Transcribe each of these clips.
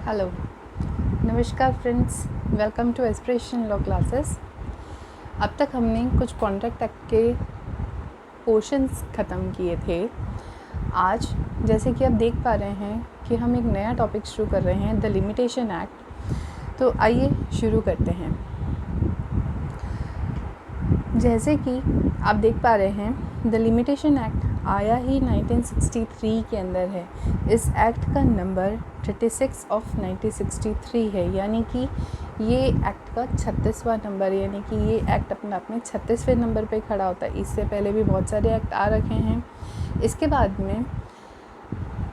Hello, नमस्कार friends, welcome to aspiration law classes. अब तक हमने कुछ कॉन्ट्रैक्ट एक्ट के पोर्शंस ख़त्म किए थे। आज जैसे कि आप देख पा रहे हैं कि हम एक नया टॉपिक शुरू कर रहे हैं, द लिमिटेशन एक्ट। तो आइए शुरू करते हैं। जैसे कि आप देख पा रहे हैं, द लिमिटेशन एक्ट आया ही 1963 के अंदर है। इस एक्ट का नंबर 36 ऑफ 1963 है, यानी कि ये एक्ट का 36वां नंबर, यानी कि ये एक्ट अपने आप में 36वें नंबर पे खड़ा होता है। इससे पहले भी बहुत सारे एक्ट आ रखे हैं। इसके बाद में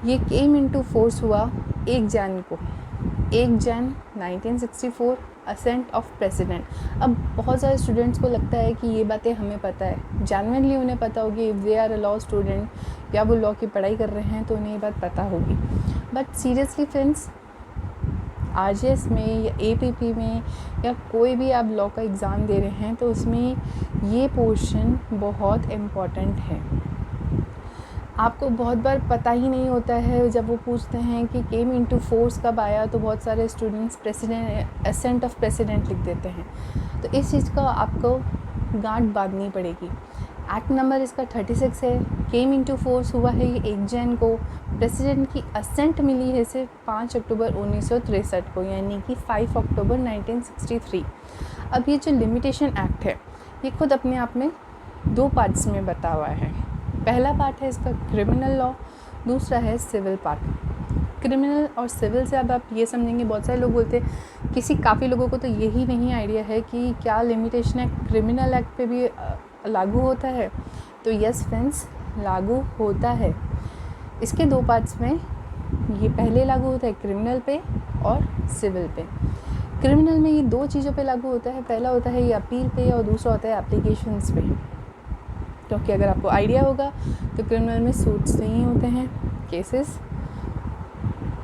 ये केम इनटू फोर्स हुआ 1 जन 1964, असेंट ऑफ प्रेसिडेंट। अब बहुत सारे स्टूडेंट्स को लगता है कि ये बातें हमें पता है, जेन्युइनली उन्हें पता होगी। If they are a law student या वो लॉ की पढ़ाई कर रहे हैं तो उन्हें ये बात पता होगी। बट सीरियसली फ्रेंड्स, आरजेएस में या एपीपी में या कोई भी आप लॉ का एग्ज़ाम दे रहे हैं तो उसमें ये पोर्शन बहुत इम्पॉर्टेंट है। आपको बहुत बार पता ही नहीं होता है, जब वो पूछते हैं कि केम इनटू फोर्स कब आया तो बहुत सारे students president, ascent of president लिख देते हैं। तो इस चीज़ का आपको गांठ बांधनी पड़ेगी। एक्ट नंबर इसका 36 है। केम इनटू फोर्स हुआ है ये 1 जन को। प्रेसिडेंट की असेंट मिली है इसे 5 अक्टूबर 1963 को, यानी कि 5 अक्टूबर 1963। अब ये जो लिमिटेशन एक्ट है ये खुद अपने आप में 2 पार्ट्स में बता हुआ है। पहला पार्ट है इसका क्रिमिनल लॉ, दूसरा है सिविल पार्ट। क्रिमिनल और सिविल से अब आप ये समझेंगे, बहुत सारे लोग बोलते हैं, काफ़ी लोगों को तो यही नहीं आइडिया है कि क्या लिमिटेशन एक्ट क्रिमिनल एक्ट पे भी लागू होता है। तो यस फ्रेंड्स, लागू होता है। इसके 2 पार्ट्स में ये पहले लागू होता है क्रिमिनल पे और सिविल पे। क्रिमिनल में ये 2 चीज़ों पे लागू होता है। पहला होता है ये अपील पे और दूसरा होता है एप्लीकेशंस पे। क्योंकि अगर आपको आइडिया होगा तो क्रिमिनल में सूट्स नहीं होते हैं, केसेस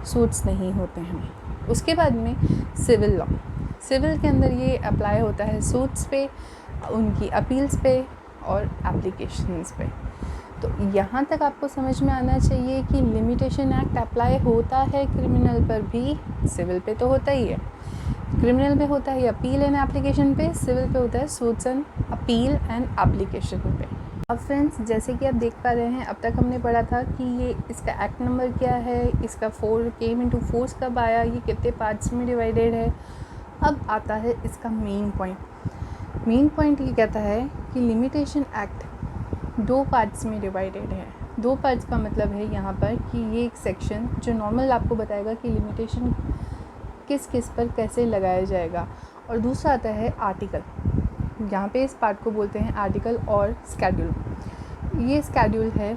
सूट्स नहीं होते हैं। उसके बाद में सिविल लॉ, सिविल के अंदर ये अप्लाई होता है सूट्स पे, उनकी अपील्स पे और एप्लीकेशंस पे। तो यहाँ तक आपको समझ में आना चाहिए कि लिमिटेशन एक्ट अप्लाई होता है क्रिमिनल पर भी, सिविल पे तो होता ही है। क्रिमिनल पे होता है अपील एंड एप्लीकेशन पे, सिविल पे होता है suits and appeal and application पे। अब फ्रेंड्स, जैसे कि आप देख पा रहे हैं, अब तक हमने पढ़ा था कि ये इसका एक्ट नंबर क्या है, इसका केम इनटू फोर्स कब आया, ये कितने पार्ट्स में डिवाइडेड है। अब आता है इसका मेन पॉइंट। मेन पॉइंट ये कहता है कि लिमिटेशन एक्ट 2 पार्ट्स में डिवाइडेड है। 2 पार्ट्स का मतलब है यहाँ पर कि ये एक सेक्शन जो नॉर्मल आपको बताएगा कि लिमिटेशन किस किस पर कैसे लगाया जाएगा, और दूसरा आता है आर्टिकल। यहाँ पे इस पार्ट को बोलते हैं आर्टिकल और स्केड्यूल। ये स्केड्यूल है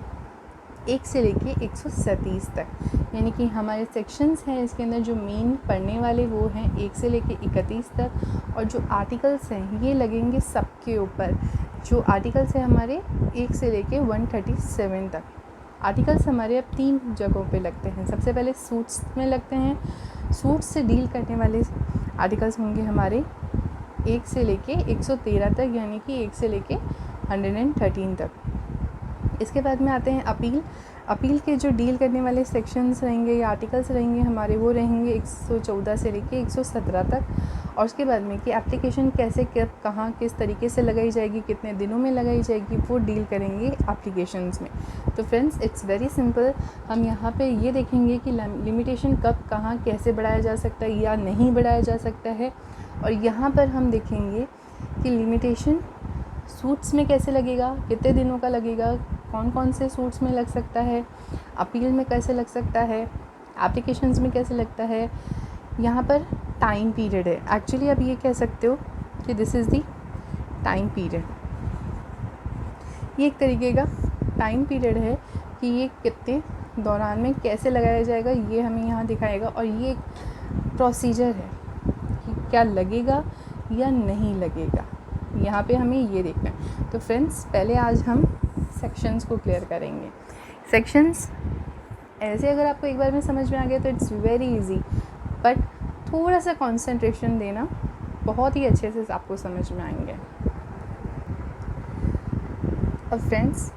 1 से लेके 137 तक, यानी कि हमारे सेक्शंस हैं इसके अंदर जो मेन पढ़ने वाले वो हैं 1 से लेके 31 तक, और जो आर्टिकल्स हैं ये लगेंगे सबके ऊपर। जो आर्टिकल्स हैं हमारे 1 से लेके 137 तक। आर्टिकल्स हमारे अब 3 जगहों पे लगते हैं। सबसे पहले सूट्स में लगते हैं। सूट्स से डील करने वाले आर्टिकल्स होंगे हमारे 1 से लेके 113 तक, यानी कि 1 से लेके 113 तक। इसके बाद में आते हैं अपील। अपील के जो डील करने वाले सेक्शंस रहेंगे या आर्टिकल्स रहेंगे हमारे, वो रहेंगे 114 से लेके 117 तक। और उसके बाद में कि एप्लीकेशन कैसे, कब, कहाँ, किस तरीके से लगाई जाएगी, कितने दिनों में लगाई जाएगी, वो डील करेंगे एप्लीकेशंस में। तो फ्रेंड्स, इट्स वेरी सिंपल। हम यहाँ पे ये देखेंगे कि लिमिटेशन कब, कहाँ, कैसे बढ़ाया जा सकता है या नहीं बढ़ाया जा सकता है। और यहाँ पर हम देखेंगे कि लिमिटेशन सूट्स में कैसे लगेगा, कितने दिनों का लगेगा, कौन कौन से सूट्स में लग सकता है, अपील में कैसे लग सकता है, एप्लीकेशंस में कैसे लगता है। यहाँ पर टाइम पीरियड है। एक्चुअली आप ये कह सकते हो कि this is the time period. ये एक तरीके का टाइम पीरियड है कि ये कितने दौरान में कैसे लगाया जाएगा, ये हमें यहाँ दिखाएगा। और ये एक प्रोसीजर है कि क्या लगेगा या नहीं लगेगा, यहाँ पे हमें ये देखना है। तो फ्रेंड्स, पहले आज हम सेक्शंस को क्लियर करेंगे। सेक्शंस ऐसे अगर आपको एक बार में समझ में आ गया तो इट्स वेरी इजी, बट थोड़ा सा कंसंट्रेशन देना, बहुत ही अच्छे से आपको समझ में आएंगे। अब friends,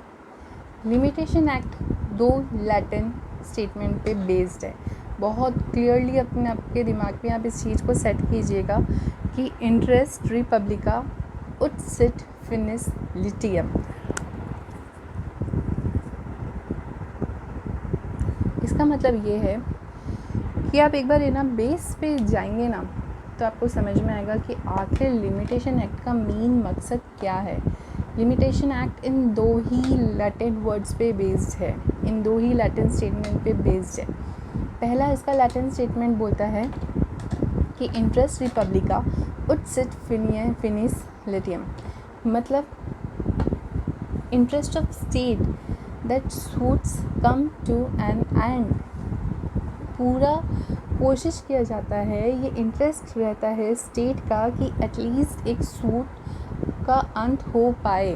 limitation act 2 Latin statement पे बेस्ड है। बहुत क्लियरली अपने आपके दिमाग में आप इस चीज़ को सेट कीजिएगा कि इंटरेस्ट रिपब्लिका उट सिट फिनिस लिटियम। इसका मतलब ये है कि आप एक बार ना बेस पे जाएंगे ना तो आपको समझ में आएगा कि आखिर लिमिटेशन एक्ट का मेन मकसद क्या है। लिमिटेशन एक्ट इन दो ही लैटिन वर्ड्स पे बेस्ड है, इन दो ही लैटिन स्टेटमेंट पे बेस्ड है। पहला इसका लैटिन स्टेटमेंट बोलता है कि इंटरेस्ट रिपब्लिका उट सिट फिनिस लिटियम, मतलब interest of state that suits come to an end. पूरा कोशिश किया जाता है, ये इंटरेस्ट रहता है स्टेट का कि एटलीस्ट एक सूट का अंत हो पाए,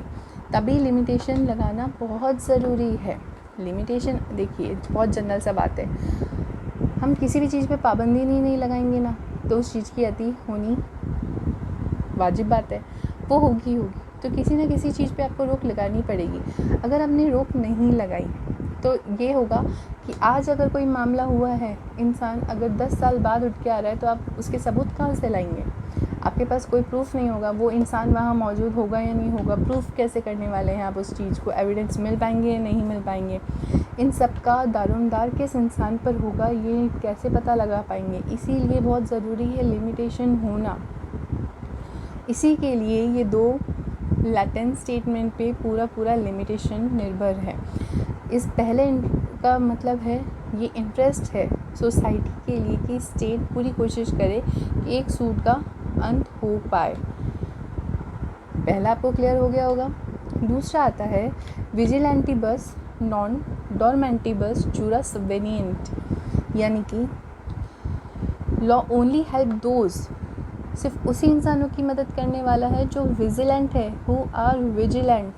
तभी लिमिटेशन लगाना बहुत ज़रूरी है। लिमिटेशन देखिए बहुत जनरल सा बात है, हम किसी भी चीज़ पे पाबंदी नहीं लगाएंगे ना तो उस चीज़ की अति होनी वाजिब बात है, वो होगी। तो किसी ना किसी चीज़ पे आपको रोक लगानी पड़ेगी। अगर आपने रोक नहीं लगाई तो ये होगा कि आज अगर कोई मामला हुआ है, इंसान अगर 10 साल बाद उठ के आ रहा है तो आप उसके सबूत कहाँ से लाएंगे? आपके पास कोई प्रूफ नहीं होगा, वो इंसान वहाँ मौजूद होगा या नहीं होगा, प्रूफ कैसे करने वाले हैं आप उस चीज़ को? एविडेंस मिल पाएंगे या नहीं मिल पाएंगे? इन सब का दारोमदार किस इंसान पर होगा, ये कैसे पता लगा पाएंगे? इसीलिए बहुत ज़रूरी है लिमिटेशन होना। इसी के लिए ये दो लैटिन स्टेटमेंट पे पूरा लिमिटेशन निर्भर है। इस पहले का मतलब है ये इंटरेस्ट है सोसाइटी के लिए कि स्टेट पूरी कोशिश करे कि एक सूट का अंत हो पाए। पहला आपको क्लियर हो गया होगा। दूसरा आता है विजिलेंटिबस नॉन डॉर्मेंटिबस जुरस वेनिएंट, यानी कि लॉ ओनली हेल्प दोज, सिर्फ उसी इंसानों की मदद करने वाला है जो विजिलेंट है, who are vigilant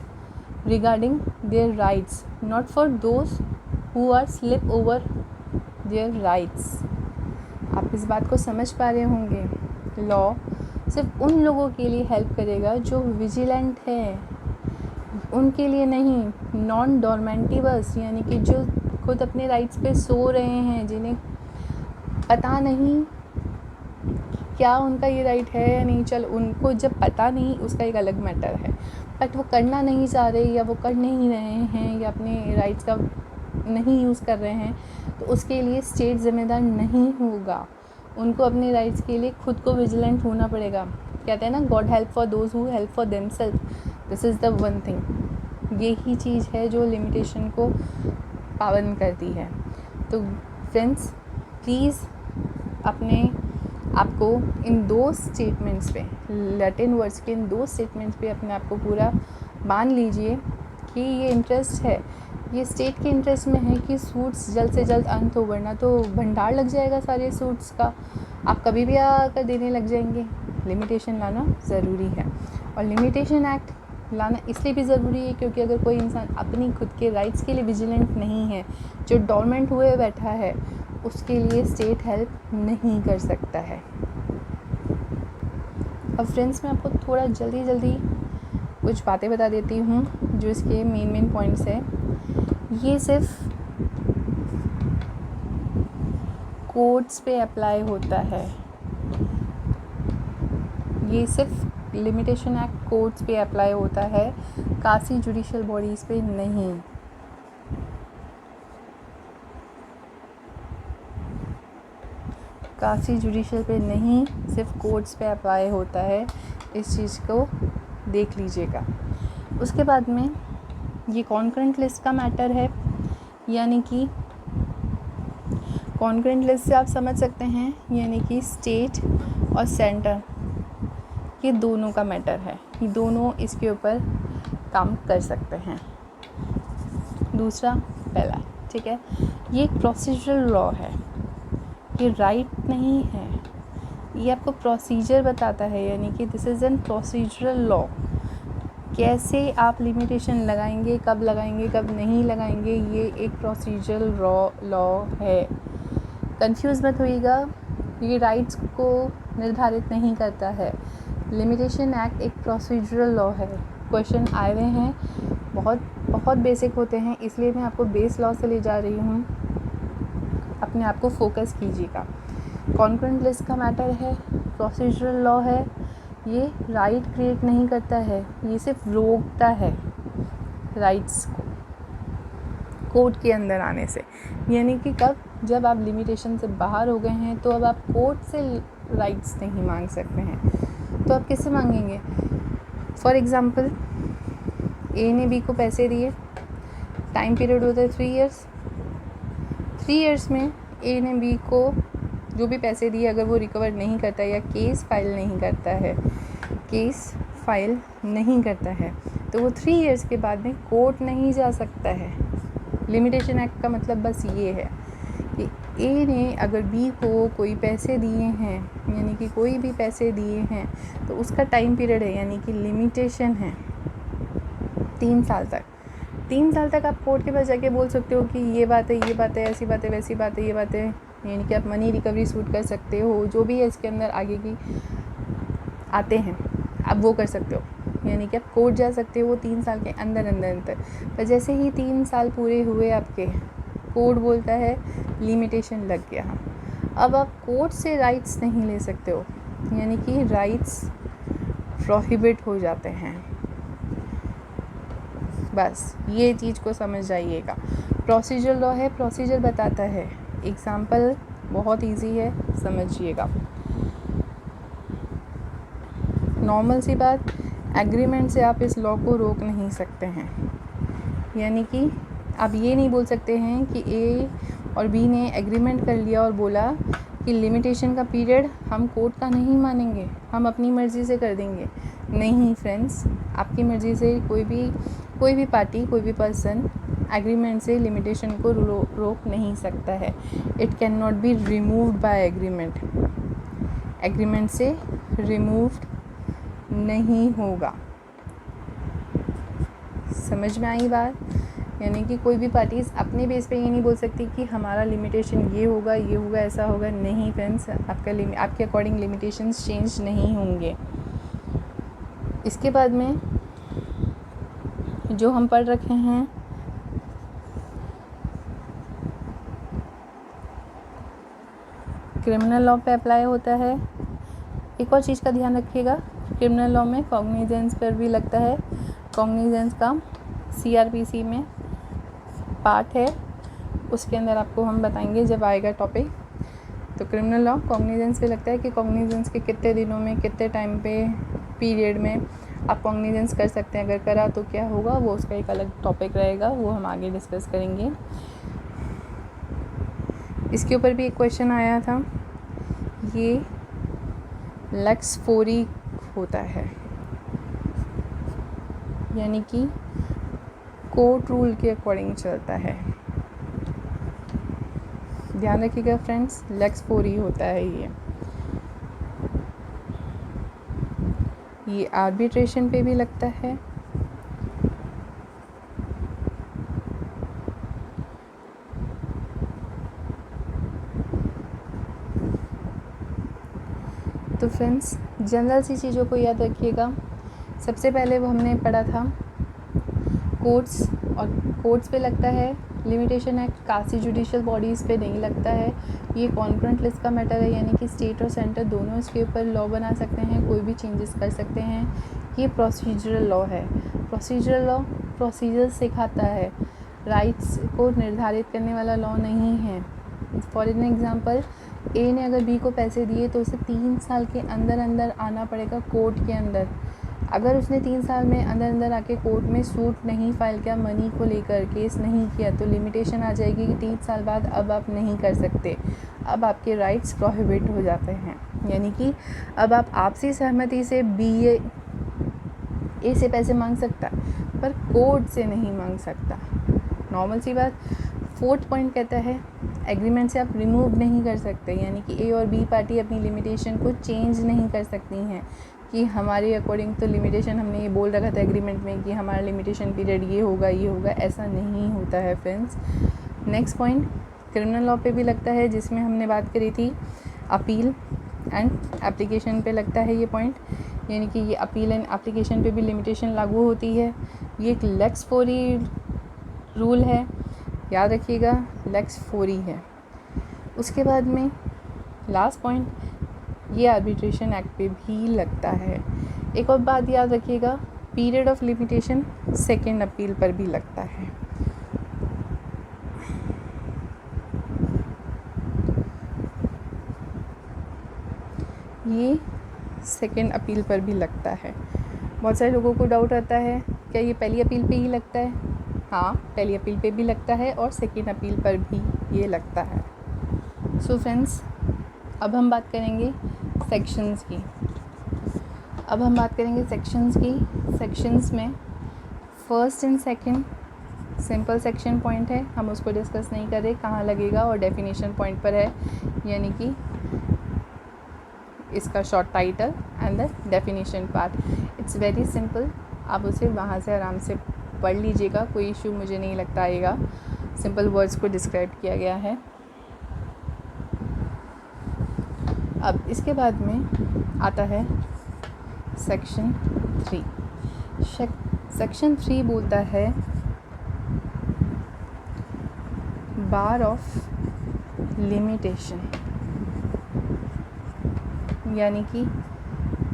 regarding their rights, not for those who are slip over their rights. आप इस बात को समझ पा रहे होंगे। लॉ सिर्फ उन लोगों के लिए हेल्प करेगा जो विजिलेंट है, उनके लिए नहीं। नॉन डॉर्मेंटिवस यानी कि जो खुद अपने राइट्स पे सो रहे हैं, जिन्हें पता नहीं क्या उनका ये राइट है या नहीं, चल उनको जब पता नहीं उसका एक अलग मैटर है, बट वो करना नहीं चाह रहे या वो कर नहीं रहे हैं या अपने राइट्स का नहीं यूज़ कर रहे हैं, तो उसके लिए स्टेट ज़िम्मेदार नहीं होगा। उनको अपने राइट्स के लिए खुद को विजिलेंट होना पड़ेगा। कहते हैं ना, God help for those who help for themselves, this is the one thing. यही चीज़ है जो लिमिटेशन को पाबंद करती है। तो फ्रेंड्स प्लीज़ अपने आपको इन दो स्टेटमेंट्स पे, लैटिन वर्ड्स के इन दो स्टेटमेंट्स पे अपने आप को पूरा मान लीजिए कि ये इंटरेस्ट है, ये स्टेट के इंटरेस्ट में है कि सूट्स जल्द से जल्द अंत हो, वरना तो भंडार लग जाएगा सारे सूट्स का, आप कभी भी आकर देने लग जाएंगे। लिमिटेशन लाना ज़रूरी है, और लिमिटेशन एक्ट लाना इसलिए भी ज़रूरी है क्योंकि अगर कोई इंसान अपनी खुद के राइट्स के लिए विजिलेंट नहीं है, जो डोरमेंट हुए बैठा है, उसके लिए स्टेट हेल्प नहीं कर सकता है। अब फ्रेंड्स मैं आपको थोड़ा जल्दी कुछ बातें बता देती हूँ जो इसके मेन पॉइंट्स है। ये सिर्फ कोर्ट्स पे अप्लाई होता है, ये सिर्फ लिमिटेशन एक्ट कोर्ट्स पे अप्लाई होता है, कासी जुडिशियल बॉडीज़ पे नहीं। कासी जुडिशियल पे नहीं, सिर्फ कोर्ट्स पे अप्लाई होता है। इस चीज़ को देख लीजिएगा। उसके बाद में ये कॉन्करेंट लिस्ट का मैटर है, यानी कि कॉन्करेंट लिस्ट से आप समझ सकते हैं, यानी कि स्टेट और सेंटर ये दोनों का मैटर है, ये दोनों इसके ऊपर काम कर सकते हैं। दूसरा पहला, ठीक है, ये एक प्रोसीजरल लॉ है, ये राइट नहीं है, ये आपको प्रोसीजर बताता है, यानी कि this is an procedural law. कैसे आप लिमिटेशन लगाएंगे, कब लगाएंगे, कब नहीं लगाएंगे, ये एक प्रोसीजरल लॉ है। कंफ्यूज मत होइएगा, ये राइट्स को निर्धारित नहीं करता है। लिमिटेशन एक्ट एक प्रोसीजरल लॉ है। क्वेश्चन आए हुए हैं, बहुत बेसिक होते हैं, इसलिए मैं आपको बेस लॉ से ले जा रही हूँ। अपने आप को फोकस कीजिएगा। कॉन्करेंट लिस्ट का मैटर है, प्रोसीजरल लॉ है, ये राइट क्रिएट नहीं करता है, ये सिर्फ रोकता है राइट्स को कोर्ट के अंदर आने से। यानी कि कब, जब आप लिमिटेशन से बाहर हो गए हैं तो अब आप कोर्ट से राइट्स नहीं मांग सकते हैं, तो आप किससे मांगेंगे? फॉर एग्ज़ाम्पल, ए ने बी को पैसे दिए, टाइम पीरियड होता है 3 इयर्स। 3 इयर्स में ए ने बी को जो भी पैसे दिए अगर वो रिकवर नहीं करता या केस फाइल नहीं करता है तो वो 3 इयर्स के बाद में कोर्ट नहीं जा सकता है। लिमिटेशन एक्ट का मतलब बस ये है कि ए ने अगर बी को कोई पैसे दिए हैं, यानी कि कोई भी पैसे दिए हैं, तो उसका टाइम पीरियड है, यानी कि लिमिटेशन है 3 साल तक। 3 साल तक आप कोर्ट के पास जाके बोल सकते हो कि ये बात है, ऐसी बात है, वैसी बात है, ये बात है, यानी कि आप मनी रिकवरी सूट कर सकते हो, जो भी है इसके अंदर आगे की आते हैं आप वो कर सकते हो, यानी कि आप कोर्ट जा सकते हो वो 3 साल के अंदर। पर जैसे ही 3 साल पूरे हुए आपके, कोर्ट बोलता है लिमिटेशन लग गया, अब आप कोर्ट से राइट्स नहीं ले सकते हो, यानी कि राइट्स प्रोहिबिट हो जाते हैं। बस ये चीज़ को समझ जाइएगा। प्रोसीजर लॉ है, प्रोसीजर बताता है, एग्जाम्पल बहुत इजी है, समझिएगा। नॉर्मल सी बात, एग्रीमेंट से आप इस लॉ को रोक नहीं सकते हैं, यानी कि आप ये नहीं बोल सकते हैं कि ए और बी ने एग्रीमेंट कर लिया और बोला कि लिमिटेशन का पीरियड हम कोर्ट का नहीं मानेंगे, हम अपनी मर्ज़ी से कर देंगे। नहीं फ्रेंड्स, आपकी मर्ज़ी से कोई भी पार्टी, कोई भी पर्सन एग्रीमेंट से लिमिटेशन को रोक नहीं सकता है। It can not be removed by agreement, agreement से रिमूव्ड नहीं होगा। समझ में आई बात? यानी कि कोई भी पार्टीज़ अपने बेस पे ये नहीं बोल सकती कि हमारा लिमिटेशन ये होगा, ऐसा होगा। नहीं फ्रेंड्स, आपके अकॉर्डिंग लिमिटेशंस चेंज नहीं होंगे। इसके बाद में जो हम पढ़ रखे हैं, क्रिमिनल लॉ पे अप्लाई होता है। एक और चीज़ का ध्यान रखिएगा, क्रिमिनल लॉ में कॉग्निजेंस पर भी लगता है। कॉग्निजेंस का CRPC में पार्ट है, उसके अंदर आपको हम बताएंगे जब आएगा टॉपिक। तो क्रिमिनल लॉ कॉग्निजेंस पे लगता है कि कॉग्निजेंस के कितने दिनों में, कितने टाइम पे, पीरियड में आप कॉग्निजेंस कर सकते हैं। अगर करा तो क्या होगा, वो उसका एक अलग टॉपिक रहेगा, वो हम आगे डिस्कस करेंगे। इसके ऊपर भी एक क्वेश्चन आया था, ये लेक्स फोरी होता है, यानी कि कोर्ट रूल के अकॉर्डिंग चलता है। ध्यान रखिएगा फ्रेंड्स, लेक्स फोरी होता है ये आर्बिट्रेशन पे भी लगता है। तो फ्रेंड्स, जनरल सी चीज़ों को याद रखिएगा। सबसे पहले वो हमने पढ़ा था कोर्ट्स, और कोर्ट्स पे लगता है लिमिटेशन एक्ट, कासी जुडिशियल बॉडीज़ पे नहीं लगता है। ये कॉन्करेंट लिस्ट का मैटर है, यानी कि स्टेट और सेंटर दोनों इसके ऊपर लॉ बना सकते हैं, कोई भी चेंजेस कर सकते हैं। ये प्रोसीजरल लॉ है। प्रोसीजरल लॉ प्रोसीजर सिखाता है, राइट्स को निर्धारित करने वाला लॉ नहीं है। फॉर एन एग्जांपल, ए ने अगर बी को पैसे दिए तो उसे 3 साल के अंदर आना पड़ेगा कोर्ट के अंदर। अगर उसने 3 साल में अंदर आके कोर्ट में सूट नहीं फाइल किया, मनी को लेकर केस नहीं किया, तो लिमिटेशन आ जाएगी कि 3 साल बाद अब आप नहीं कर सकते, अब आपके राइट्स प्रोहिबिट हो जाते हैं। यानी कि अब आप आपसी सहमति से ए से पैसे मांग सकता पर कोर्ट से नहीं मांग सकता। नॉर्मल सी बात। 4th पॉइंट कहता है एग्रीमेंट से आप रिमूव नहीं कर सकते, यानी कि ए और बी पार्टी अपनी लिमिटेशन को चेंज नहीं कर सकती हैं कि हमारे अकॉर्डिंग तो लिमिटेशन, हमने ये बोल रखा था एग्रीमेंट में कि हमारा लिमिटेशन पीरियड ये होगा, ऐसा नहीं होता है friends. Next point criminal law पे भी लगता है, जिसमें हमने बात करी थी अपील एंड एप्लीकेशन पे लगता है ये पॉइंट, यानी कि ये अपील एंड एप्लीकेशन पे भी लिमिटेशन लागू होती है। ये एक लेक्स फोरी रूल है, याद रखिएगा, लेक्स फोरी है। उसके बाद में लास्ट पॉइंट, ये आर्बिट्रेशन एक्ट पे भी लगता है। एक और बात याद रखिएगा, period of limitation second appeal पर भी लगता है। ये सेकेंड अपील पर भी लगता है। बहुत सारे लोगों को डाउट आता है क्या ये पहली अपील पे ही लगता है? हाँ, पहली अपील पे भी लगता है और सेकेंड अपील पर भी ये लगता है। सो फ्रेंड्स, अब हम बात करेंगे सेक्शंस की। सेक्शंस में first and second simple section point है, हम उसको डिस्कस नहीं कर रहे कहाँ लगेगा, और डेफिनेशन पॉइंट पर है, यानी कि इसका short title and the definition part. It's very simple, आप उसे वहाँ से आराम से पढ़ लीजिएगा, कोई इशू मुझे नहीं लगता आएगा। सिंपल वर्ड्स को डिस्क्राइब किया गया है। अब इसके बाद में आता है सेक्शन 3। सेक्शन 3 बोलता है बार ऑफ लिमिटेशन, यानी कि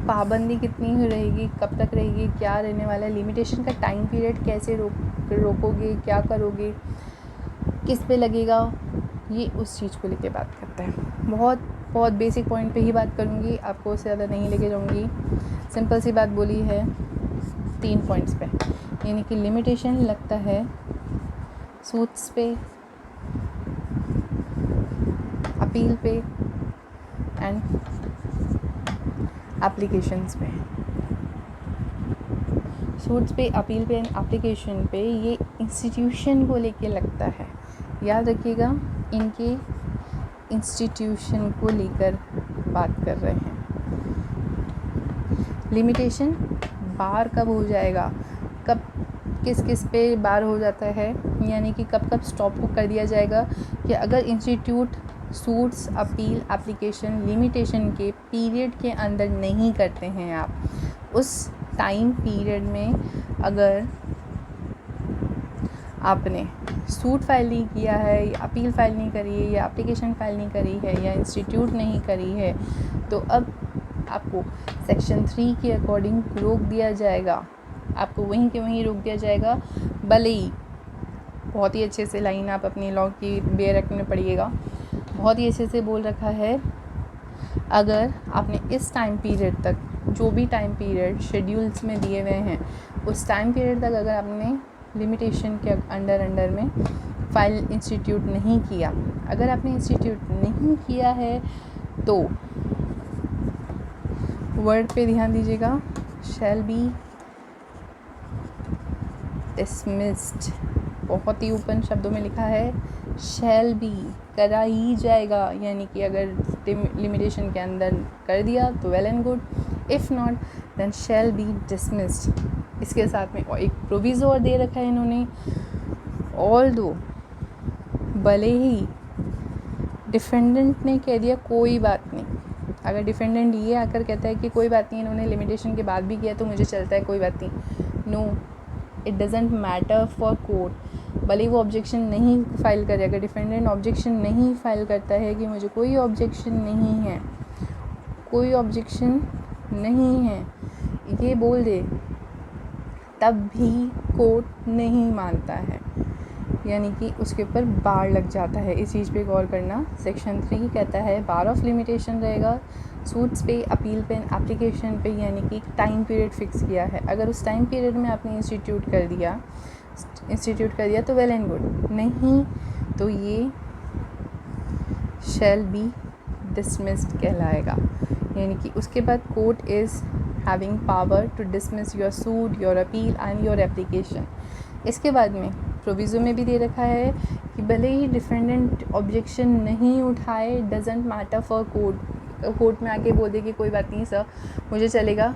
पाबंदी कितनी ही रहेगी, कब तक रहेगी, क्या रहने वाला है, लिमिटेशन का टाइम पीरियड कैसे रोकोगे, क्या करोगे, किस पे लगेगा, ये उस चीज़ को लेके बात करता है। बहुत बेसिक पॉइंट पे ही बात करूँगी, आपको उससे ज़्यादा नहीं लेके जाऊँगी। सिंपल सी बात बोली है 3 पॉइंट्स पे, यानी कि लिमिटेशन लगता है सूट्स पे, अपील पे एंड एप्लीकेशंस पे। सूट्स पे, अपील पे एंड एप्लीकेशन पे ये इंस्टीट्यूशन को लेके लगता है। याद रखिएगा, इनके इंस्टीट्यूशन को लेकर बात कर रहे हैं। लिमिटेशन बार कब हो जाएगा, कब किस पे बार हो जाता है, यानी कि कब स्टॉप को कर दिया जाएगा कि अगर institute suits, appeal, application limitation के पीरियड के अंदर नहीं करते हैं आप, उस टाइम पीरियड में अगर आपने सूट फाइल नहीं किया है, या अपील फाइल नहीं करी है, या एप्लीकेशन फाइल नहीं करी है, या इंस्टीट्यूट नहीं करी है, तो अब आपको सेक्शन 3 के अकॉर्डिंग रोक दिया जाएगा, आपको वहीं के वहीं रोक दिया जाएगा। भले ही बहुत ही अच्छे से लाइन आप अपनी लॉ की बेयर एक्ट में पढ़िएगा, बहुत ही अच्छे से बोल रखा है, अगर आपने इस टाइम पीरियड तक, जो भी टाइम पीरियड शेड्यूल्स में दिए हुए हैं, उस टाइम पीरियड तक अगर आपने लिमिटेशन के अंडर में फाइल इंस्टीट्यूट नहीं किया, अगर आपने इंस्टीट्यूट नहीं किया है तो वर्ड पे ध्यान दीजिएगा, शैल बी डिसमिस्ड, बहुत ही ओपन शब्दों में लिखा है, शैल बी करा ही जाएगा, यानी कि अगर लिमिटेशन के अंदर कर दिया तो well and good, if not then shall be dismissed. इसके साथ में एक प्रोविज़ो और दे रखा है इन्होंने, ऑल्दो भले ही डिफेंडेंट ने कह दिया कोई बात नहीं, अगर डिफेंडेंट ये आकर कहता है कि कोई बात नहीं, इन्होंने लिमिटेशन के बाद भी किया तो मुझे चलता है, कोई बात नहीं, no it doesn't matter for court, भले वो ऑब्जेक्शन नहीं फाइल करे, अगर डिफेंडेंट ऑब्जेक्शन नहीं फाइल करता है कि मुझे कोई ऑब्जेक्शन नहीं है, कोई ऑब्जेक्शन नहीं है, ये बोल दे, तब भी कोर्ट नहीं मानता है, यानी कि उसके ऊपर बार लग जाता है। इस चीज़ पे गौर करना। सेक्शन 3 कहता है बार ऑफ लिमिटेशन रहेगा सूट्स पे, अपील पे, एप्लीकेशन पे, यानी कि टाइम पीरियड फिक्स किया है, अगर उस टाइम पीरियड में आपने इंस्टीट्यूट कर दिया तो वेल एंड गुड, नहीं तो ये शैल बी डिसमिस्ड कहलाएगा, यानी कि उसके बाद court is having power to dismiss your suit, your appeal and your application. इसके बाद में प्रोविज़ो में भी दे रखा है कि भले ही डिफेंडेंट ऑब्जेक्शन नहीं उठाए, डजेंट मैटर फॉर कोर्ट में आके बोल दे कि कोई बात नहीं सर, मुझे चलेगा,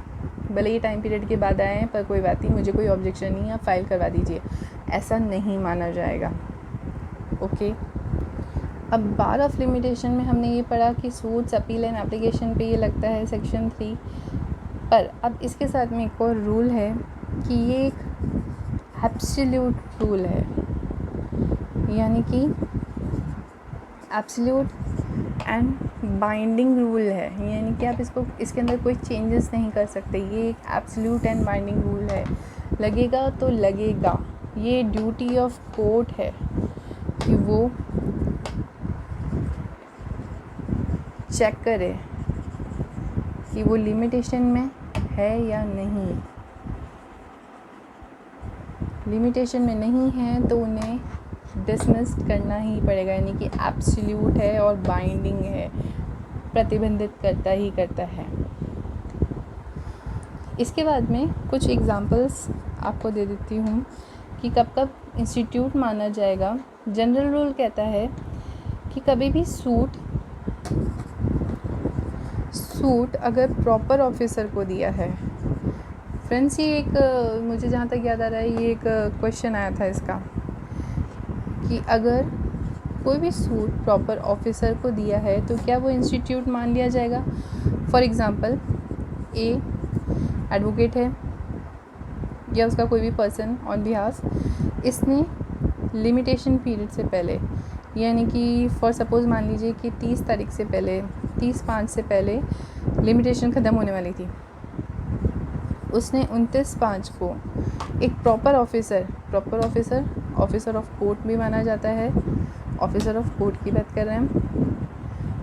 भले ही टाइम पीरियड के बाद आए हैं पर कोई बात नहीं, मुझे कोई ऑब्जेक्शन नहीं है, आप फाइल करवा दीजिए, ऐसा नहीं माना जाएगा। ओके, अब बार ऑफ लिमिटेशन में हमने ये पढ़ा कि सूट्स, अपील एंड एप्लीकेशन पे ये लगता है सेक्शन 3 पर। अब इसके साथ में एक और रूल है कि ये एक एब्सोल्यूट रूल है, यानी कि एब्सोल्यूट एंड बाइंडिंग रूल है, यानी कि आप इसके अंदर कोई चेंजेस नहीं कर सकते। ये एक एब्सोल्यूट एंड बाइंडिंग रूल है, लगेगा तो लगेगा। ये ड्यूटी ऑफ कोर्ट है कि वो चेक करे कि वो लिमिटेशन में है या नहीं। लिमिटेशन में नहीं है तो उन्हें डिसमिस करना ही पड़ेगा, यानी कि एब्सोल्यूट है और बाइंडिंग है, प्रतिबंधित करता ही करता है। इसके बाद में कुछ एग्जांपल्स आपको दे देती हूँ कि कब कब इंस्टीट्यूट माना जाएगा। जनरल रूल कहता है कि कभी भी सूट अगर प्रॉपर ऑफिसर को दिया है, फ्रेंड्स ये एक मुझे जहाँ तक याद आ रहा है ये एक क्वेश्चन आया था इसका, कि अगर कोई भी सूट प्रॉपर ऑफिसर को दिया है तो क्या वो इंस्टीट्यूट मान लिया जाएगा। फॉर एग्ज़ाम्पल ए एडवोकेट है या उसका कोई भी पर्सन ऑन बिहाफ, इसने लिमिटेशन पीरियड से पहले, यानी कि फॉर सपोज़ मान लीजिए कि 30 तारीख से पहले, 30/5 से पहले लिमिटेशन ख़त्म होने वाली थी, उसने 29/5 को एक प्रॉपर ऑफिसर ऑफ कोर्ट भी माना जाता है। ऑफिसर ऑफ कोर्ट की बात कर रहे हैं,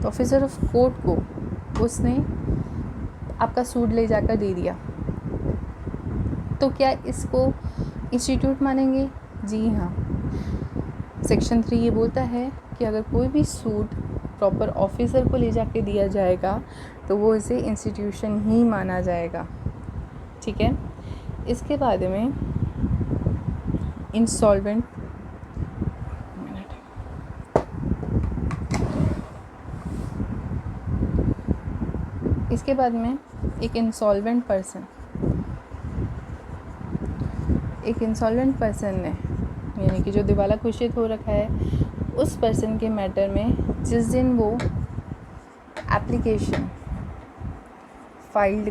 तो ऑफिसर ऑफ कोर्ट को उसने आपका सूट ले जाकर दे दिया, तो क्या इसको इंस्टीट्यूट मानेंगे? जी हाँ, सेक्शन 3 ये बोलता है कि अगर कोई भी सूट प्रॉपर ऑफिसर को ले जाके दिया जाएगा तो वो इसे इंस्टीट्यूशन ही माना जाएगा। ठीक है, इसके बाद में इंसॉल्वेंट, इसके बाद में एक इंसॉल्वेंट पर्सन ने, यानी कि जो दिवाला घोषित हो रखा है, उस पर्सन के मैटर में जिस दिन वो एप्लीकेशन फाइल्ड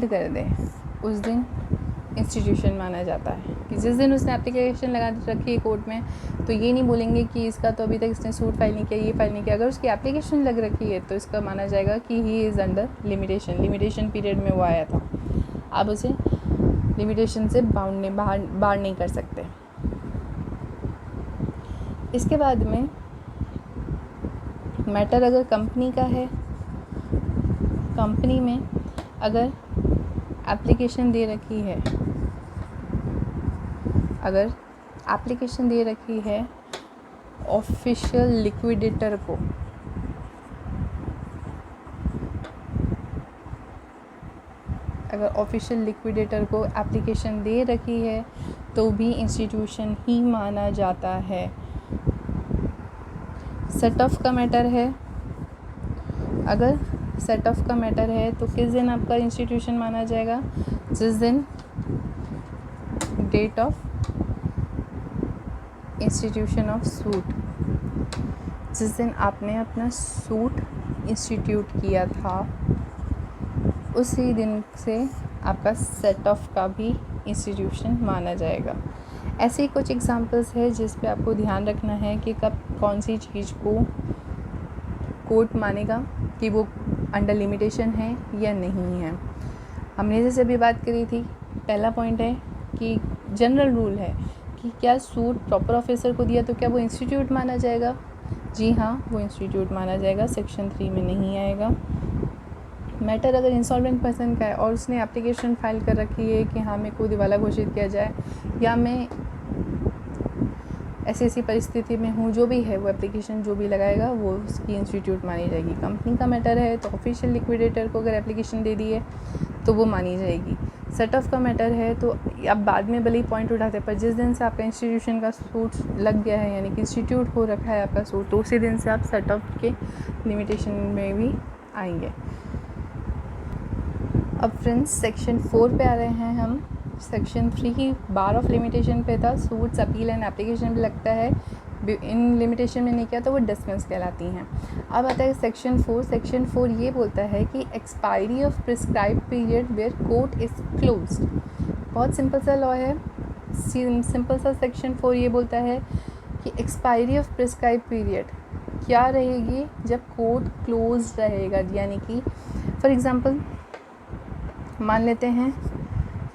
कर दें उस दिन इंस्टीट्यूशन माना जाता है। कि जिस दिन उसने एप्लीकेशन लगा रखी है कोर्ट में, तो ये नहीं बोलेंगे कि इसका तो अभी तक इसने सूट फाइल नहीं किया, ये फाइल नहीं किया। अगर उसकी एप्लीकेशन लग रखी है तो इसका माना जाएगा कि he is under limitation period में वो आया था, आप उसे लिमिटेशन से बाहर नहीं कर सकते। इसके बाद में मैटर अगर कंपनी का है, कंपनी में अगर एप्लीकेशन दे रखी है ऑफिशियल लिक्विडेटर को, अगर ऑफिशियल लिक्विडेटर को एप्लीकेशन दे रखी है तो भी इंस्टीट्यूशन ही माना जाता है। सेट ऑफ का मैटर है, अगर सेट ऑफ का मैटर है तो किस दिन आपका इंस्टीट्यूशन माना जाएगा? जिस दिन date of institution of suit, जिस दिन आपने अपना सूट इंस्टीट्यूट किया था, उसी दिन से आपका सेट ऑफ का भी इंस्टीट्यूशन माना जाएगा। ऐसे ही कुछ एग्जांपल्स है जिस पे आपको ध्यान रखना है कि कब कौन सी चीज़ को कोर्ट मानेगा कि वो अंडर लिमिटेशन है या नहीं है। हमने जैसे अभी बात करी थी, पहला पॉइंट है कि जनरल रूल है कि क्या सूट प्रॉपर ऑफिसर को दिया तो क्या वो इंस्टीट्यूट माना जाएगा? जी हाँ, वो इंस्टीट्यूट माना जाएगा, सेक्शन 3 में नहीं आएगा। मैटर अगर इंसॉल्वेंट पर्सन का है और उसने एप्लीकेशन फाइल कर रखी है कि हाँ मेरे को दिवाला घोषित किया जाए या मैं ऐसी परिस्थिति में हूँ, जो भी है वो एप्लीकेशन जो भी लगाएगा वो उसकी इंस्टीट्यूट मानी जाएगी। कंपनी का मैटर है तो ऑफिशियल लिक्विडेटर को अगर एप्लीकेशन दे दी है तो वो मानी जाएगी। सेट ऑफ का मैटर है तो अब बाद में भले ही पॉइंट उठाते हैं, पर जिस दिन से आपका इंस्टीट्यूशन का सूट लग गया है, यानी कि इंस्टीट्यूट हो रखा है आपका सूट, तो उसी दिन से आप सेट ऑफ के लिमिटेशन में भी आएंगे। अब फ्रेंड्स सेक्शन 4 पे आ रहे हैं हम। सेक्शन 3 बार ऑफ लिमिटेशन पे था, सूट्स अपील एंड एप्लीकेशन भी लगता है, इन लिमिटेशन में नहीं किया तो वो डिसमिस कहलाती हैं। अब आता है सेक्शन 4। सेक्शन 4 ये बोलता है कि expiry of prescribed period where court is closed. बहुत सिंपल सा लॉ है, सिंपल सा सेक्शन 4 ये बोलता है कि एक्सपायरी ऑफ प्रिस्क्राइब पीरियड क्या रहेगी जब कोर्ट क्लोज रहेगा, यानी कि फॉर एग्ज़ाम्पल मान लेते हैं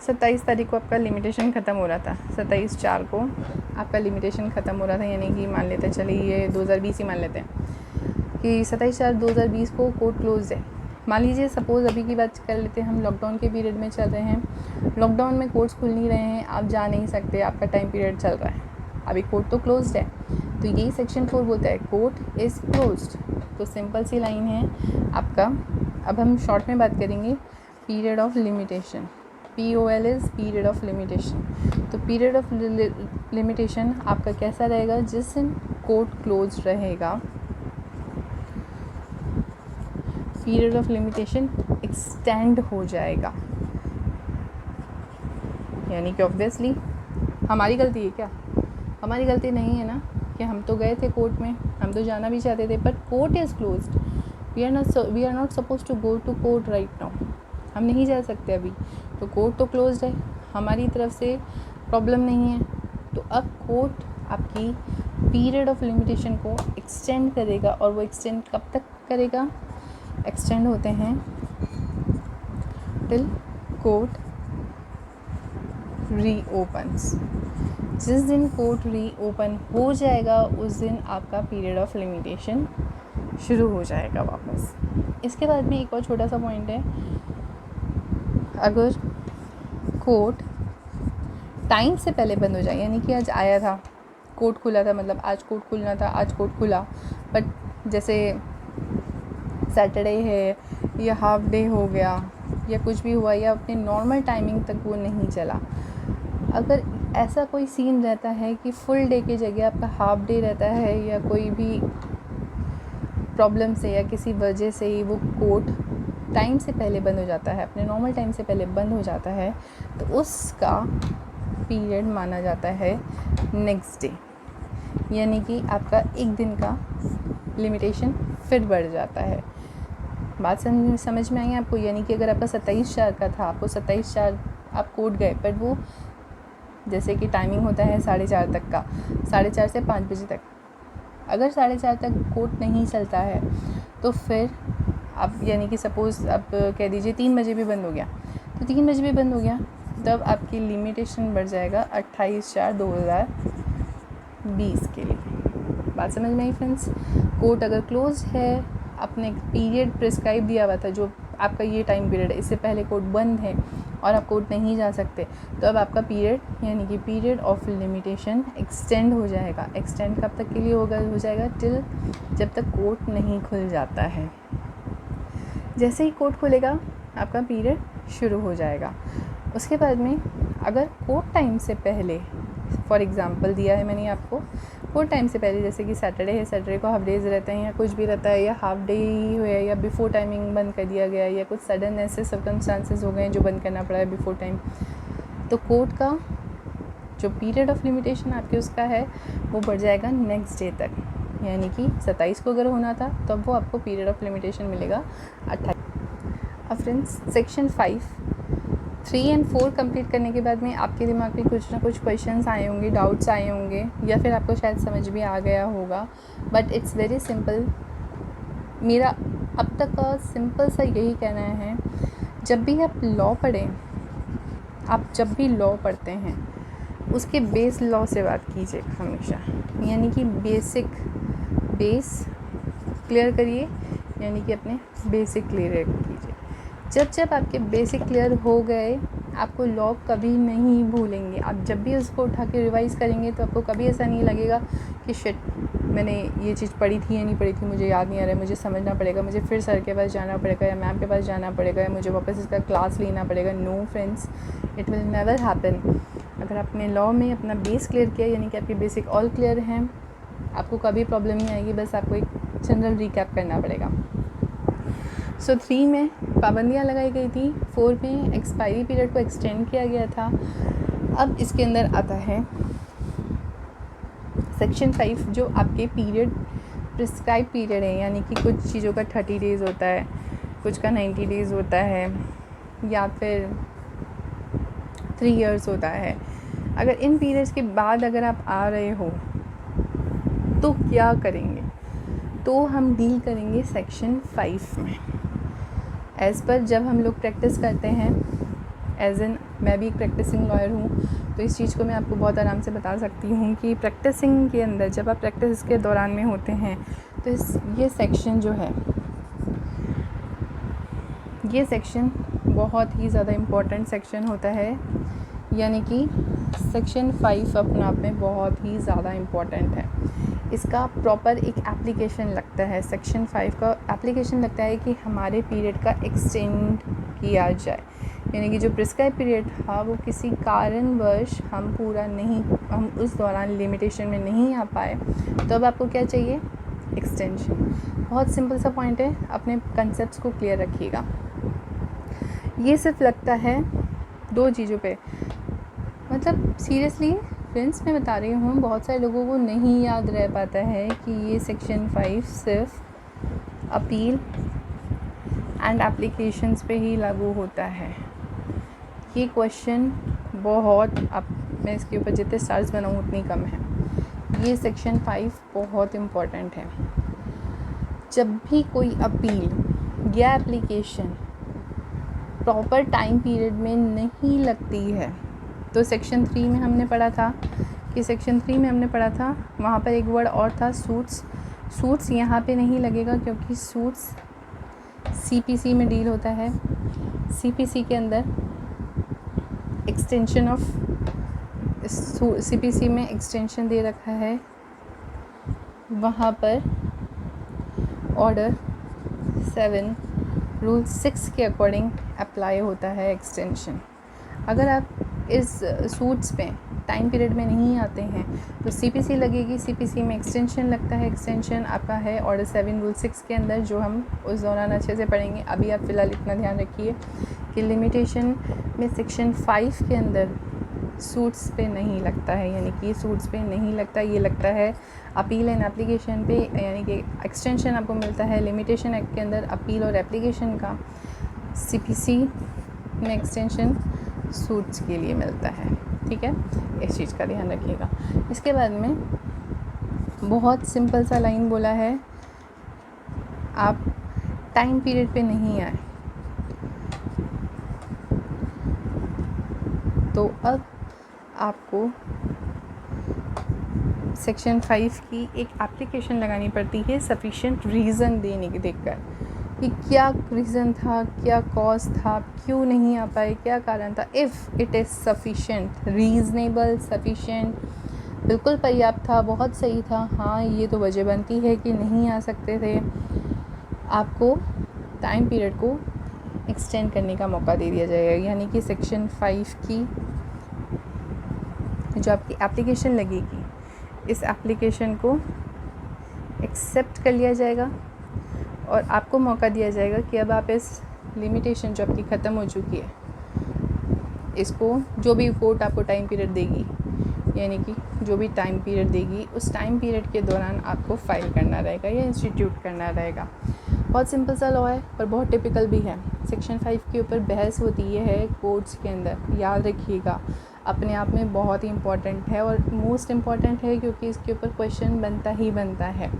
27 तारीख को आपका लिमिटेशन ख़त्म हो रहा था, 27/4 को आपका लिमिटेशन ख़त्म हो रहा था, यानी कि मान लेते हैं, चलिए ये 2020 ही मान लेते हैं कि 27/4/2020 को कोर्ट क्लोज है। मान लीजिए सपोज़ अभी की बात कर लेते हैं, हम लॉकडाउन के पीरियड में चल रहे हैं, लॉकडाउन में कोर्ट्स खुल नहीं रहे हैं, आप जा नहीं सकते, आपका टाइम पीरियड चल रहा है, अभी कोर्ट तो क्लोज्ड है, तो यही सेक्शन 4 बोलता है कोर्ट इज़ क्लोज्ड। तो सिंपल सी लाइन है आपका। अब हम शॉर्ट में बात करेंगे period of limitation, POL is period of limitation. तो पीरियड ऑफ लिमिटेशन आपका कैसा रहेगा, जिस दिन कोर्ट क्लोज रहेगा पीरियड ऑफ लिमिटेशन एक्सटेंड हो जाएगा, यानी कि ऑब्वियसली हमारी गलती है क्या? हमारी गलती नहीं है ना, कि हम तो गए थे कोर्ट में, हम तो जाना भी चाहते थे, but court is closed, we are not suppose to go to court right now, हम नहीं जा सकते अभी, तो कोर्ट तो क्लोज्ड है, हमारी तरफ से प्रॉब्लम नहीं है। तो अब कोर्ट आपकी पीरियड ऑफ लिमिटेशन को एक्सटेंड करेगा, और वो एक्सटेंड कब तक करेगा? एक्सटेंड होते हैं टिल कोर्ट रीओपन्स। जिस दिन कोर्ट रीओपन हो जाएगा उस दिन आपका पीरियड ऑफ लिमिटेशन शुरू हो जाएगा वापस। इसके बाद में एक और छोटा सा पॉइंट है, अगर कोर्ट टाइम से पहले बंद हो जाए, यानी कि आज आया था, कोर्ट खुला था, मतलब आज कोर्ट खुलना था, आज कोर्ट खुला, बट जैसे सैटरडे है या हाफ डे हो गया या कुछ भी हुआ, या अपने नॉर्मल टाइमिंग तक वो नहीं चला, अगर ऐसा कोई सीन रहता है कि फुल डे की जगह आपका हाफ डे रहता है, या कोई भी प्रॉब्लम से या किसी वजह से ही वो कोर्ट टाइम से पहले बंद हो जाता है, अपने नॉर्मल टाइम से पहले बंद हो जाता है, तो उसका पीरियड माना जाता है नेक्स्ट डे, यानी कि आपका एक दिन का लिमिटेशन फिर बढ़ जाता है। बात समझ में आई आपको? यानी कि अगर आपका 27/4 का था, आपको 27/4 आप कोर्ट गए, बट वो जैसे कि टाइमिंग होता है 4:30 तक का, 4:30 से 5 बजे तक, अगर 4:30 तक कोर्ट नहीं चलता है तो फिर आप, यानी कि सपोज़ आप कह दीजिए 3 बजे भी बंद हो गया, तो 3 बजे भी बंद हो गया, तब आपकी लिमिटेशन बढ़ जाएगा 28/4/2020 के लिए। बात समझ में आई फ्रेंड्स? कोर्ट अगर क्लोज है, आपने पीरियड प्रिस्क्राइब दिया हुआ था, जो आपका ये टाइम पीरियड है, इससे पहले कोर्ट बंद है और आप कोर्ट नहीं जा सकते, तो अब आपका पीरियड, यानी कि पीरियड ऑफ लिमिटेशन एक्सटेंड हो जाएगा। एक्सटेंड कब तक के लिए हो जाएगा? टिल जब तक कोर्ट नहीं खुल जाता है। जैसे ही कोर्ट खुलेगा आपका पीरियड शुरू हो जाएगा। उसके बाद में अगर कोर्ट टाइम से पहले, फॉर एग्ज़ाम्पल दिया है मैंने आपको, कोर्ट टाइम से पहले, जैसे कि सैटरडे है, सैटरडे को हाफ डेज़ रहते हैं या कुछ भी रहता है, या हाफ डे ही हुआ, या बिफोर टाइमिंग बंद कर दिया गया, या कुछ सडन ऐसे सर्कमस्टांसेस हो गए जो बंद करना पड़ा है बिफोर टाइम, तो कोर्ट का जो पीरियड ऑफ लिमिटेशन आपके उसका है वो बढ़ जाएगा नेक्स्ट डे तक, यानी कि 27 को अगर होना था तो अब वो आपको पीरियड ऑफ लिमिटेशन मिलेगा 28। अब फ्रेंड्स सेक्शन 5 3 और 4 कंप्लीट करने के बाद में आपके दिमाग में कुछ ना कुछ क्वेश्चंस आए होंगे, डाउट्स आए होंगे, या फिर आपको शायद समझ भी आ गया होगा, बट इट्स वेरी सिंपल। मेरा अब तक का सिंपल सा यही कहना है, जब भी आप लॉ पढ़ें, आप जब भी लॉ पढ़ते हैं उसके बेस लॉ से बात कीजिए हमेशा, यानी कि बेस क्लियर करिए, यानी कि अपने बेसिक क्लियर कीजिए। जब आपके बेसिक क्लियर हो गए, आपको लॉ कभी नहीं भूलेंगे। आप जब भी उसको उठा के रिवाइज़ करेंगे तो आपको कभी ऐसा नहीं लगेगा कि शिट, मैंने ये चीज़ पढ़ी थी या नहीं पढ़ी थी, मुझे याद नहीं आ रहा है, मुझे समझना पड़ेगा, मुझे फिर सर के पास जाना पड़ेगा या मैम के पास जाना पड़ेगा, या मुझे वापस इसका क्लास लेना पड़ेगा। No friends, it will never happen. अगर आपने लॉ में अपना बेस क्लियर किया, यानी कि आपके बेसिक ऑल क्लियर हैं, आपको कभी प्रॉब्लम नहीं आएगी। बस आपको एक जनरल रिकैप करना पड़ेगा। सो 3 में पाबंदियाँ लगाई गई थी, 4 में एक्सपायरी पीरियड को एक्सटेंड किया गया था। अब इसके अंदर आता है सेक्शन 5, जो आपके पीरियड प्रिस्क्राइब पीरियड है, यानी कि कुछ चीज़ों का 30 डेज़ होता है, कुछ का 90 डेज़ होता है, या फिर 3 इयर्स होता है। अगर इन पीरियड्स के बाद अगर आप आ रहे हो तो क्या करेंगे? तो हम डील करेंगे सेक्शन 5 में। एज़ पर जब हम लोग प्रैक्टिस करते हैं, एज एन मैं भी एक प्रैक्टिसिंग लॉयर हूँ, तो इस चीज़ को मैं आपको बहुत आराम से बता सकती हूँ कि प्रैक्टिसिंग के अंदर जब आप प्रैक्टिस के दौरान में होते हैं तो ये सेक्शन जो है, ये सेक्शन बहुत ही ज़्यादा इम्पॉर्टेंट सेक्शन होता है। यानी कि सेक्शन 5 अपने आप में बहुत ही ज़्यादा इम्पॉर्टेंट है। इसका प्रॉपर एक एप्लीकेशन लगता है, सेक्शन 5 का एप्लीकेशन लगता है कि हमारे पीरियड का एक्सटेंड किया जाए। यानी कि जो प्रिस्क्राइब पीरियड था वो किसी कारणवश हम उस दौरान लिमिटेशन में नहीं आ पाए, तो अब आपको क्या चाहिए? एक्सटेंशन। बहुत सिंपल सा पॉइंट है, अपने कंसेप्ट्स को क्लियर रखिएगा। ये सिर्फ लगता है 2 चीज़ों पे, मतलब सीरियसली फ्रेंड्स मैं बता रही हूँ, बहुत सारे लोगों को नहीं याद रह पाता है कि ये सेक्शन 5 सिर्फ अपील एंड एप्लीकेशंस पे ही लागू होता है। ये क्वेश्चन बहुत, अब मैं इसके ऊपर जितने स्टार्स बनाऊँ उतनी कम है। ये सेक्शन 5 बहुत इम्पॉर्टेंट है। जब भी कोई अपील या एप्लीकेशन प्रॉपर टाइम पीरियड में नहीं लगती है, तो सेक्शन 3 में हमने पढ़ा था वहाँ पर एक वर्ड और था, सूट्स यहाँ पे नहीं लगेगा क्योंकि सूट्स CPC में डील होता है। CPC के अंदर एक्सटेंशन ऑफ CPC में एक्सटेंशन दे रखा है, वहाँ पर ऑर्डर 7 रूल 6 के अकॉर्डिंग अप्लाई होता है एक्सटेंशन। अगर आप इस सूट्स पे टाइम पीरियड में नहीं आते हैं तो CPC लगेगी, CPC में एक्सटेंशन लगता है। एक्सटेंशन आपका है ऑर्डर 7 रूल 6 के अंदर, जो हम उस दौरान अच्छे से पढ़ेंगे। अभी आप फ़िलहाल इतना ध्यान रखिए कि लिमिटेशन में सेक्शन 5 के अंदर सूट्स पे नहीं लगता है, यानी कि सूट्स पे नहीं लगता, ये लगता है अपील एंड एप्लीकेशन पे। यानी कि एक्सटेंशन आपको मिलता है लिमिटेशन एक्ट के अंदर अपील और एप्लीकेशन का, CPC में एक्सटेंशन सूट्स के लिए मिलता है। ठीक है, इस चीज़ का ध्यान रखिएगा। इसके बाद में बहुत सिंपल सा लाइन बोला है, आप टाइम पीरियड पे नहीं आए तो अब आपको सेक्शन 5 की एक एप्लीकेशन लगानी पड़ती है सफिशिएंट रीज़न देकर कि क्या रीज़न था, क्या कॉज था, क्यों नहीं आ पाए, क्या कारण था। If it is sufficient, reasonable, sufficient, बिल्कुल पर्याप्त था, बहुत सही था, हाँ ये तो वजह बनती है कि नहीं आ सकते थे, आपको टाइम पीरियड को एक्सटेंड करने का मौका दे दिया जाएगा। यानी कि सेक्शन 5 की जो आपकी एप्लीकेशन लगेगी, इस एप्लीकेशन को एक्सेप्ट कर लिया जाएगा और आपको मौका दिया जाएगा कि अब आप इस लिमिटेशन जो आपकी ख़त्म हो चुकी है, इसको जो भी कोर्ट आपको टाइम पीरियड देगी, यानी कि जो भी टाइम पीरियड देगी, उस टाइम पीरियड के दौरान आपको फ़ाइल करना रहेगा या इंस्टीट्यूट करना रहेगा। बहुत सिंपल सा लॉ है पर बहुत टिपिकल भी है। सेक्शन 5 के ऊपर बहस होती है कोर्ट्स के अंदर, याद रखिएगा, अपने आप में बहुत ही इम्पॉर्टेंट है और मोस्ट इम्पॉर्टेंट है क्योंकि इसके ऊपर क्वेश्चन बनता ही बनता है।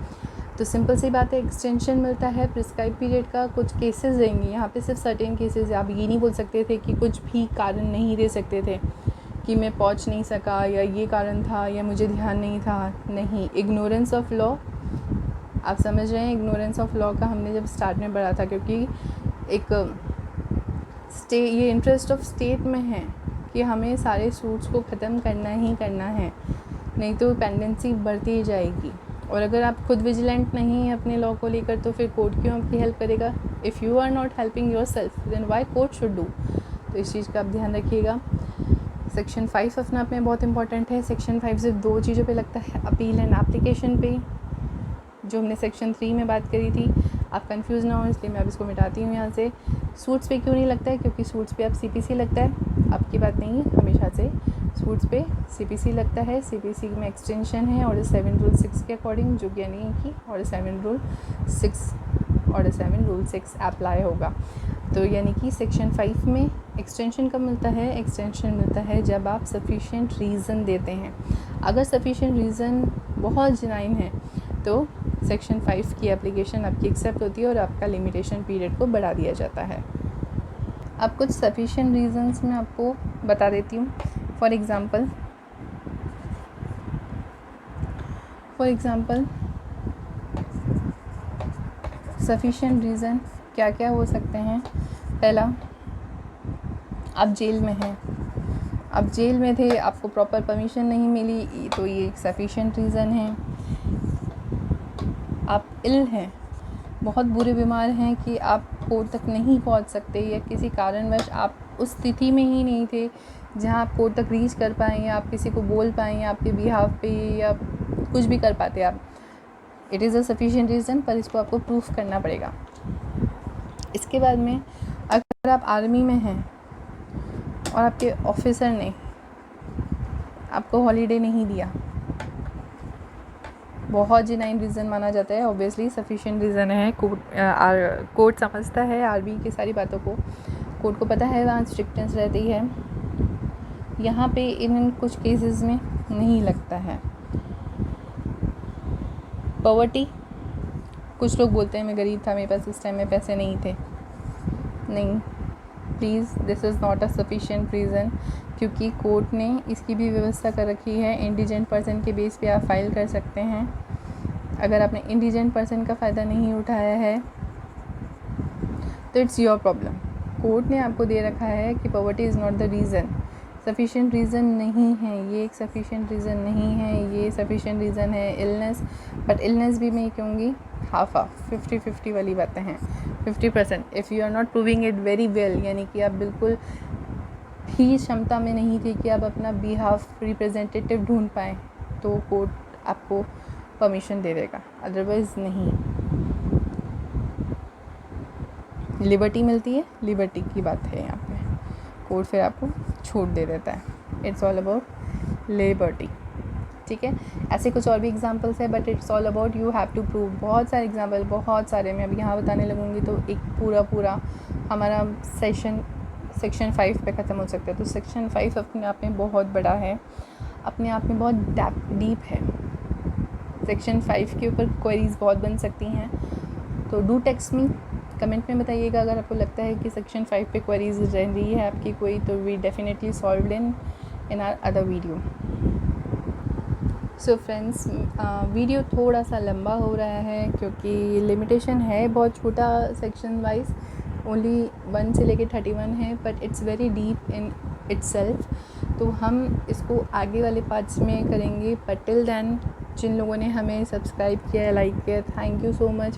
तो सिंपल सी बात है, एक्सटेंशन मिलता है प्रिस्क्राइब पीरियड का। कुछ केसेस रहेंगे यहाँ पे, सिर्फ सर्टेन केसेस, आप ये नहीं बोल सकते थे कि कुछ भी कारण नहीं दे सकते थे कि मैं पहुँच नहीं सका या ये कारण था या मुझे ध्यान नहीं था। नहीं, इग्नोरेंस ऑफ लॉ, आप समझ रहे हैं, इग्नोरेंस ऑफ लॉ का हमने जब स्टार्ट में पढ़ा था, क्योंकि एक ये इंटरेस्ट ऑफ स्टेट में है कि हमें सारे सूट्स को ख़त्म करना ही करना है, नहीं तो पेंडेंसी बढ़ती ही जाएगी। और अगर आप खुद विजिलेंट नहीं हैं अपने लॉ को लेकर तो फिर कोर्ट क्यों आपकी हेल्प करेगा? If you are not helping yourself then why court should do. तो इस चीज़ का आप ध्यान रखिएगा। सेक्शन 5 अपने आप में बहुत इंपॉर्टेंट है। सेक्शन 5 सिर्फ 2 चीज़ों पे लगता है, अपील एंड एप्लीकेशन पे, जो हमने सेक्शन 3 में बात करी थी। आप कंफ्यूज ना हो इसलिए मैं अब इसको मिटाती हूँ यहाँ से। सूट्स पे क्यों नहीं लगता है? क्योंकि सूट्स पे अब CPC लगता है, आपकी बात नहीं, हमेशा से सूट्स पे CPC लगता है। CPC में एक्सटेंशन है ऑर्डर 7 रूल 6 के अकॉर्डिंग, जो यानी कि ऑर्डर 7 रूल 6 अप्लाई होगा। तो यानी कि सेक्शन 5 में एक्सटेंशन कब मिलता है? एक्सटेंशन मिलता है जब आप सफिशिएंट रीज़न देते हैं। अगर सफिशिएंट रीज़न बहुत जेन्युइन है तो सेक्शन 5 की एप्लीकेशन आपकी एक्सेप्ट होती है और आपका लिमिटेशन पीरियड को बढ़ा दिया जाता है। अब कुछ सफिशिएंट रीज़न्स मैं आपको बता देती हूँ। फॉर एग्ज़ाम्पल सफिशिएंट रीज़न क्या क्या हो सकते हैं। पहला, आप जेल में हैं, आप जेल में थे, आपको प्रॉपर परमिशन नहीं मिली, तो ये एक सफिशिएंट रीज़न है। आप इल हैं, बहुत बुरे बीमार हैं कि आप कोर्ट तक नहीं पहुंच सकते, या किसी कारणवश आप उस स्थिति में ही नहीं थे जहां आप कोर्ट तक रीच कर पाएँ, या आप किसी को बोल पाएँ आपके बिहाफ पे, या कुछ भी कर पाते आप। It is a sufficient reason, पर इसको आपको प्रूफ करना पड़ेगा। इसके बाद में अगर आप आर्मी में हैं और आपके ऑफिसर ने आपको हॉलीडे नहीं दिया, बहुत जेन्युइन रीज़न माना जाता है, ऑब्वियसली सफिशिएंट रीज़न है। कोर्ट समझता है आर्मी की सारी बातों को, कोर्ट को पता है वहाँ स्ट्रिक्टनेस रहती है। यहाँ पे इन कुछ केसेस में नहीं लगता है। पॉवर्टी, कुछ लोग बोलते हैं मैं गरीब था, मेरे पास उस टाइम में पैसे नहीं थे। नहीं, please, this is not a sufficient reason, क्योंकि कोर्ट ने इसकी भी व्यवस्था कर रखी है। इंडिजेंट पर्सन के बेस पे आप फाइल कर सकते हैं। अगर आपने इंडिजेंट पर्सन का फ़ायदा नहीं उठाया है तो इट्स योर प्रॉब्लम। कोर्ट ने आपको दे रखा है कि poverty is not the reason, sufficient reason नहीं है, ये एक सफिशिएंट रीज़न नहीं है, ये सफिशिएंट रीज़न है इलनेस। बट इलनेस भी मैं कहूँगी हाफ 50-50 वाली बातें हैं। 50% if you are not proving it very well, यानी कि आप बिल्कुल ही क्षमता में नहीं थे कि आप अपना बिहाफ रिप्रेजेंटेटिव ढूंढ पाएँ, तो कोर्ट आपको परमिशन दे देगा, अदरवाइज़ नहीं। लिबर्टी मिलती है, लिबर्टी की बात है यहाँ पे, कोर्ट फिर आपको छूट दे देता है। इट्स ऑल अबाउट लिबर्टी, ठीक है। ऐसे कुछ और भी एग्जांपल्स है, but it's all about you have to prove. बहुत सारे एग्जांपल, बहुत सारे, मैं अब यहाँ बताने लगूँगी तो एक पूरा हमारा सेक्शन 5 पे ख़त्म हो सकता है। तो सेक्शन 5 अपने आप में बहुत बड़ा है, अपने आप में बहुत डीप है। सेक्शन 5 के ऊपर क्वेरीज़ बहुत बन सकती हैं, तो डू टेक्स्ट मी, कमेंट में बताइएगा अगर आपको लगता है कि सेक्शन 5 पे क्वेरीज रह रही है आपकी कोई, तो we definitely solve in our other video. So friends, video थोड़ा सा लंबा हो रहा है क्योंकि लिमिटेशन है बहुत छोटा सेक्शन वाइज, ओनली 1 से लेके 31 है, but it's very deep in itself. तो हम इसको आगे वाले पार्ट्स में करेंगे। बट टिल देन, जिन लोगों ने हमें सब्सक्राइब किया, लाइक किया, thank you so much,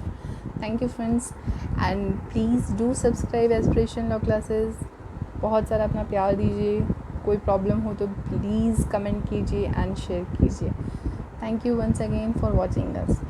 thank you friends, and please do subscribe aspiration law classes. बहुत सारा अपना प्यार दीजिए, कोई प्रॉब्लम हो तो प्लीज़ कमेंट कीजिए एंड शेयर कीजिए। Thank you once again for watching us.